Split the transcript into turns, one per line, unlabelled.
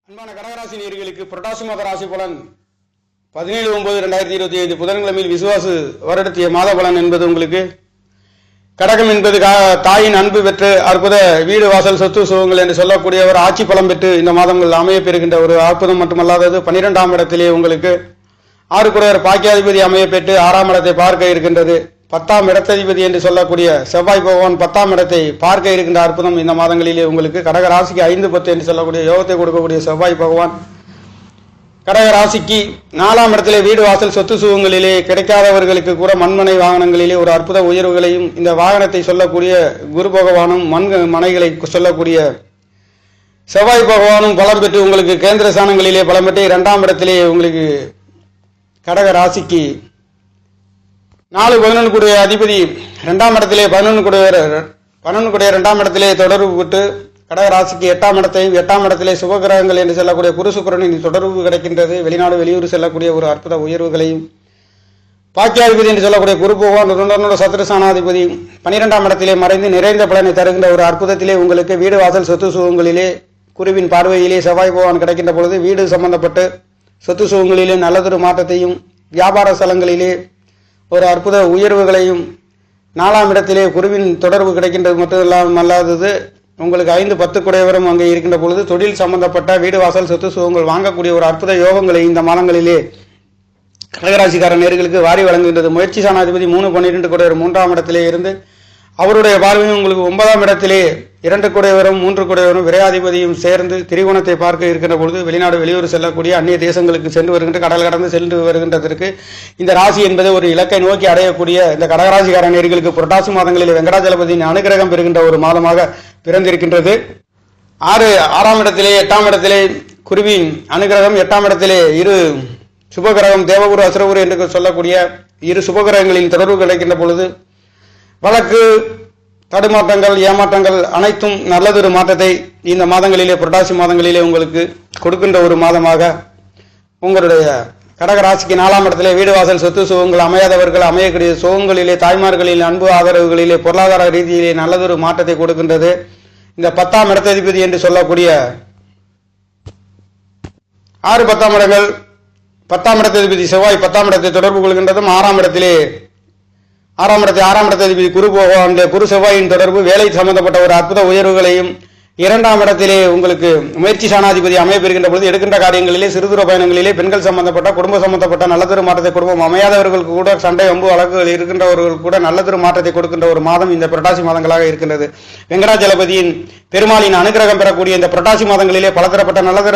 அன்பான கடகராசி நேயர்களுக்கு புரட்டாசி மாத ராசி பலன் 17/9/2025 புதன்கிழமையில் விசுவாசு வருடத்திய மாத பலன் என்பது உங்களுக்கு கடகம் என்பது தாயின் அன்பு பெற்று அற்புத வீடு வாசல் சொத்து சுகங்கள் என்று சொல்லக்கூடிய ஒரு ஆட்சி பலம் பெற்று இந்த மாதங்கள் அமைய பெறுகின்ற ஒரு அற்புதம் மட்டுமல்லாதது 12ஆம் இடத்திலே உங்களுக்கு 6 குடையர் பாக்கியாதிபதி அமைய பெற்று 6ஆம் இடத்தை பார்க்க இருக்கின்றது. 10ஆம் இடத்ததிபதி என்று சொல்லக்கூடிய செவ்வாய் பகவான் 10ஆம் இடத்தை பார்க்க இருக்கின்ற அற்புதம் இந்த மாதங்களிலே உங்களுக்கு கடக ராசிக்கு 5-10 என்று சொல்லக்கூடிய யோகத்தை கொடுக்கக்கூடிய செவ்வாய் பகவான் கடக ராசிக்கு 4ஆம் இடத்திலே வீடு வாசல் சொத்து சுகங்களிலே கிடைக்காதவர்களுக்கு கூட மண்மனை வாகனங்களிலே ஒரு அற்புத உயர்வுகளையும் இந்த வாகனத்தை சொல்லக்கூடிய குரு பகவானும் மனைகளை சொல்லக்கூடிய செவ்வாய் பகவானும் பலம் பெற்று உங்களுக்கு கேந்திர ஸ்தானங்களிலே பலம் பெற்று 2ஆம் இடத்திலே உங்களுக்கு கடக ராசிக்கு 4-11 கூடிய அதிபதி 2ஆம் இடத்திலே 11 கூடிய 2ஆம் இடத்திலே தொடர்பு பெற்று கடக ராசிக்கு 8ஆம் இடத்தையும் 8ஆம் இடத்திலே சுபகிரகங்கள் என்று சொல்லக்கூடிய குரு சுக்கிரனின் தொடர்பு கிடைக்கின்றது. வெளிநாடு வெளியூர் செல்லக்கூடிய ஒரு அற்புத உயர்வுகளையும் பாக்கியாதிபதி என்று சொல்லக்கூடிய குரு பகவான் சத்ருஸ்தானாதிபதி 12ஆம் இடத்திலே மறைந்து நிறைந்த பலனை தருகின்ற ஒரு அற்புதத்திலே உங்களுக்கு வீடு வாசல் சொத்து சுகங்களிலே குருவின் பார்வையிலே செவ்வாய் பகவான் கிடைக்கின்ற பொழுது வீடு சம்பந்தப்பட்டு சொத்து சுகங்களிலே நல்லதொரு மாற்றத்தையும் வியாபார ஸ்தலங்களிலே ஒரு அற்புத உயர்வுகளையும் 4ஆம் இடத்திலே குருவின் தொடர்பு கிடைக்கின்றது மட்டும் அல்லாதது உங்களுக்கு 5-10 குடையவரும் அங்கே இருக்கின்ற பொழுது தொழில் சம்பந்தப்பட்ட வீடு வாசல் சொத்து சுகங்கள் வாங்கக்கூடிய ஒரு அற்புத யோகங்களை இந்த மாதங்களிலே கடகராசிக்கார நேர்களுக்கு வாரி வழங்குகின்றது. முயற்சி சாணாதிபதி 3-12 குடையவர் 3ஆம் இடத்திலே இருந்து அவருடைய பார்வையும் உங்களுக்கு 9ஆம் இடத்திலே 2 குடையவரும் 3 குடையவரும் விரையாதிபதியும் சேர்ந்து திரிகோணத்தை பார்க்க இருக்கின்ற பொழுது வெளிநாடு வெளியூர் செல்லக்கூடிய அந்நிய தேசங்களுக்கு சென்று வருகின்ற கடல் கடந்து சென்று வருகின்றதற்கு இந்த ராசி என்பது ஒரு இலக்கை நோக்கி அடையக்கூடிய இந்த கடகராசிக்கார நேர்களுக்கு புரட்டாசி மாதங்களில் வெங்கடாஜலபதியின் அனுகிரகம் பெறுகின்ற ஒரு மாதமாக பிறந்திருக்கின்றது. 6ஆம் இடத்திலே 8ஆம் இடத்திலே குருவின் அனுகிரகம் 8ஆம் இடத்திலே இரு சுபகிரகம் தேவகுரு அசுரகுரு என்று சொல்லக்கூடிய இரு சுபகிரகங்களின் தொடர்பு கிடைக்கின்ற பொழுது வழக்கு தடுமாற்றங்கள் ஏமாற்றங்கள் அனைத்தும் நல்லதொரு மாற்றத்தை இந்த மாதங்களிலே புரட்டாசி மாதங்களிலே உங்களுக்கு கொடுக்கின்ற ஒரு மாதமாக உங்களுடைய கடகராசிக்கு 4ஆம் இடத்திலே வீடு வாசல் சொத்து சுகங்கள் அமையாதவர்கள் அமையக்கூடிய சுகங்களிலே தாய்மார்களில் அன்பு ஆதரவுகளிலே பொருளாதார ரீதியிலே நல்லதொரு மாற்றத்தை கொடுக்கின்றது. இந்த 10ஆம் இடத்ததிபதி என்று சொல்லக்கூடிய 6-10ஆம் இடங்கள் 10ஆம் இடத்ததிபதி செவ்வாய் 10ஆம் இடத்தை தொடர்பு கொள்கின்றதும் 6ஆம் இடத்ததிபதி குரு பகவான் குரு செவ்வாயின் தொடர்பு வேலை சம்பந்தப்பட்ட ஒரு அற்புத உயர்வுகளையும் 2ஆம் இடத்திலே உங்களுக்கு முயற்சி சாணாதிபதி அமைய பெறுகின்ற பொழுது எடுக்கின்ற காரியங்களிலே சிறுதூர பயணங்களிலே பெண்கள் சம்பந்தப்பட்ட குடும்ப சம்பந்தப்பட்ட நல்லதொரு மாற்றத்தை குடும்பம் அமையாதவர்களுக்கு கூட சண்டை வம்பு வழக்குகள் இருக்கின்றவர்கள் கூட நல்லதொரு மாற்றத்தை கொடுக்கின்ற ஒரு மாதம் இந்த புரட்டாசி மாதங்களாக இருக்கின்றது. வெங்கடாஜலபதியின் பெருமாளின் அனுகிரகம் பெறக்கூடிய இந்த புரட்டாசி மாதங்களிலே பலதரப்பட்ட நல்லதொரு